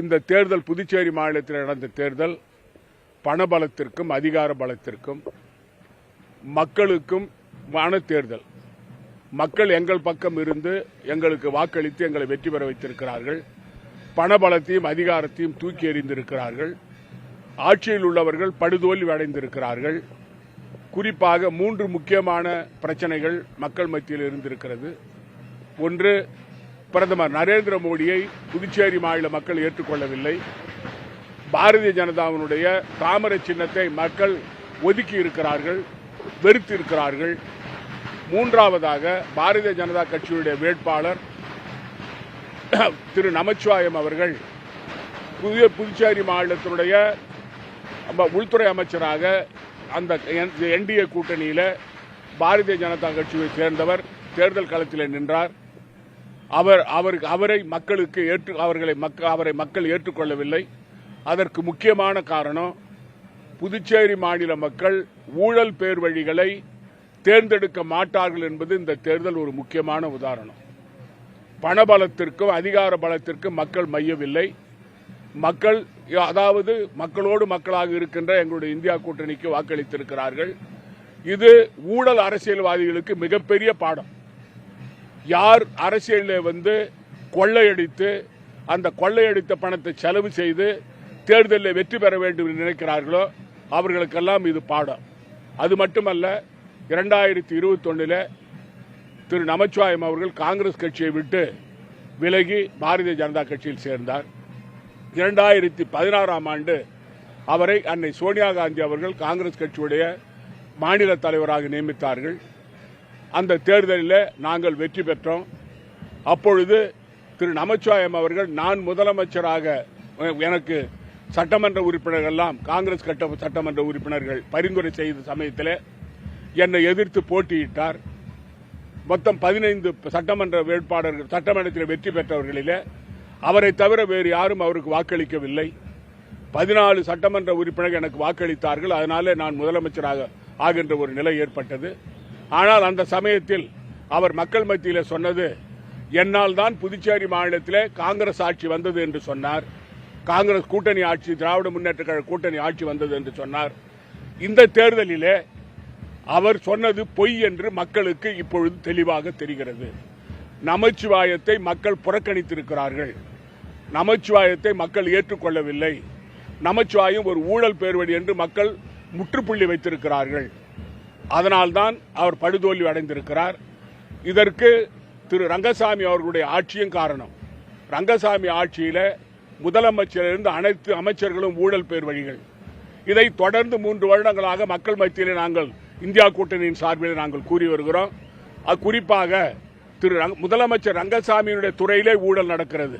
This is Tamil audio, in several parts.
இந்த தேர்தல் புதுச்சேரி மாநிலத்தில் நடந்த தேர்தல் பணபலத்திற்கும் அதிகார பலத்திற்கும் மக்களுக்கும் தேர்தல். மக்கள் எங்கள் பக்கம் இருந்து எங்களுக்கு வாக்களித்து எங்களை வெற்றி பெற வைத்திருக்கிறார்கள். பணபலத்தையும் அதிகாரத்தையும் தூக்கி எறிந்திருக்கிறார்கள். ஆட்சியில் உள்ளவர்கள் படுதோல்வி அடைந்திருக்கிறார்கள். குறிப்பாக 3 முக்கியமான பிரச்சனைகள் மக்கள் மத்தியில் இருந்திருக்கிறது. ஒன்று, பிரதமர் நரேந்திர மோடியை புதுச்சேரி மாநில மக்கள் ஏற்றுக்கொள்ளவில்லை. பாரதிய ஜனதாவினுடைய தாமரை சின்னத்தை மக்கள் ஒதுக்கி இருக்கிறார்கள், வெறுத்து இருக்கிறார்கள். மூன்றாவதாக, பாரதிய ஜனதா கட்சியுடைய வேட்பாளர் திரு நமச்சிவாயம் அவர்கள் புதுச்சேரி மாநிலத்தினுடைய உள்துறை அமைச்சராக அந்த என்டிஏ கூட்டணியில பாரதிய ஜனதா கட்சியை சேர்ந்தவர் தேர்தல் களத்தில் நின்றார். அவரை மக்கள் ஏற்றுக்கொள்ளவில்லை. அதற்கு முக்கியமான காரணம், புதுச்சேரி மாநில மக்கள் ஊழல் பேர் வழிகளை தேர்ந்தெடுக்க மாட்டார்கள் என்பது இந்த தேர்தல் ஒரு முக்கியமான உதாரணம். பணபலத்திற்கும் அதிகார பலத்திற்கும் மக்கள் மையவில்லை. மக்கள், அதாவது மக்களோடு மக்களாக இருக்கின்ற எங்களுடைய இந்தியா கூட்டணிக்கு வாக்களித்திருக்கிறார்கள். இது ஊழல் அரசியல்வாதிகளுக்கு மிகப்பெரிய பாடம். யார் அரசியலில் கொள்ளையடித்து அந்த கொள்ளையடித்த பணத்தை செலவு செய்து தேர்தலில் வெற்றி பெற வேண்டும் என்று நினைக்கிறார்களோ அவர்களுக்கெல்லாம் இது பாடம். அது மட்டுமல்ல, 2021 திரு நமச்சிவாயம் அவர்கள் காங்கிரஸ் கட்சியை விட்டு விலகி பாரதிய ஜனதா கட்சியில் சேர்ந்தார். 2016ஆம் ஆண்டு அவரை அன்னை சோனியா காந்தி அவர்கள் காங்கிரஸ் கட்சியுடைய மாநில தலைவராக நியமித்தார்கள். அந்த தேர்தலில் நாங்கள் வெற்றி பெற்றோம். அப்பொழுது திரு நமச்சிவாயம் அவர்கள், நான் முதலமைச்சராக எனக்கு சட்டமன்ற உறுப்பினர்கள் எல்லாம் காங்கிரஸ் சட்டமன்ற உறுப்பினர்கள் பரிந்துரை செய்த சமயத்தில் என்னை எதிர்த்து போட்டியிட்டார். மொத்தம் 15 சட்டமன்ற வேட்பாளர்கள் சட்டமன்றத்தில் வெற்றி பெற்றவர்களில் அவரை தவிர வேறு யாரும் அவருக்கு வாக்களிக்கவில்லை. 14 சட்டமன்ற உறுப்பினர்கள் எனக்கு வாக்களித்தார்கள். அதனாலே நான் முதலமைச்சராக ஆகின்ற ஒரு நிலை ஏற்பட்டது. ஆனால் அந்த சமயத்தில் அவர் மக்கள் மத்தியில் சொன்னது, என்னால் தான் புதுச்சேரி மாநிலத்தில் காங்கிரஸ் ஆட்சி வந்தது என்று சொன்னார். காங்கிரஸ் கூட்டணி ஆட்சி, திராவிட முன்னேற்ற கழக கூட்டணி ஆட்சி வந்தது என்று சொன்னார். இந்த தேர்தலிலே அவர் சொன்னது பொய் என்று மக்களுக்கு இப்பொழுது தெளிவாக தெரிகிறது. நமச்சிவாயத்தை மக்கள் புறக்கணித்திருக்கிறார்கள். நமச்சிவாயத்தை மக்கள் ஏற்றுக்கொள்ளவில்லை. நமச்சிவாயம் ஒரு ஊழல் பேர்வழி என்று மக்கள் முற்றுப்புள்ளி வைத்திருக்கிறார்கள். அதனால்தான் அவர் படுதோல்வி அடைந்திருக்கிறார். இதற்கு திரு ரங்கசாமி அவர்களுடைய ஆட்சியும் காரணம். ரங்கசாமி ஆட்சியில முதலமைச்சரிலிருந்து அனைத்து அமைச்சர்களும் ஊழல் பேர் வழிகள். இதை தொடர்ந்து 3 வருடங்களாக மக்கள் மத்தியிலே நாங்கள் இந்தியா கூட்டணியின் சார்பில் நாங்கள் கூறி வருகிறோம். குறிப்பாக முதலமைச்சர் ரங்கசாமியினுடைய துறையிலே ஊழல் நடக்கிறது.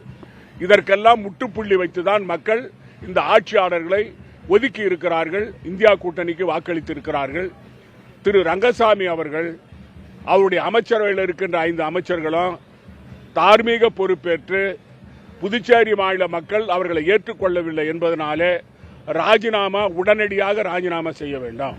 இதற்கெல்லாம் முற்றுப்புள்ளி வைத்துதான் மக்கள் இந்த ஆட்சியாளர்களை ஒதுக்கி இருக்கிறார்கள், இந்தியா கூட்டணிக்கு வாக்களித்திருக்கிறார்கள். திரு ரங்கசாமி அவர்கள், அவருடைய அமைச்சரவையில் இருக்கின்ற 5 அமைச்சர்களும் தார்மீக பொறுப்பேற்று புதுச்சேரி மாநில மக்கள் அவர்களை ஏற்றுக்கொள்ளவில்லை என்பதனாலே உடனடியாக ராஜினாமா செய்ய வேண்டும்.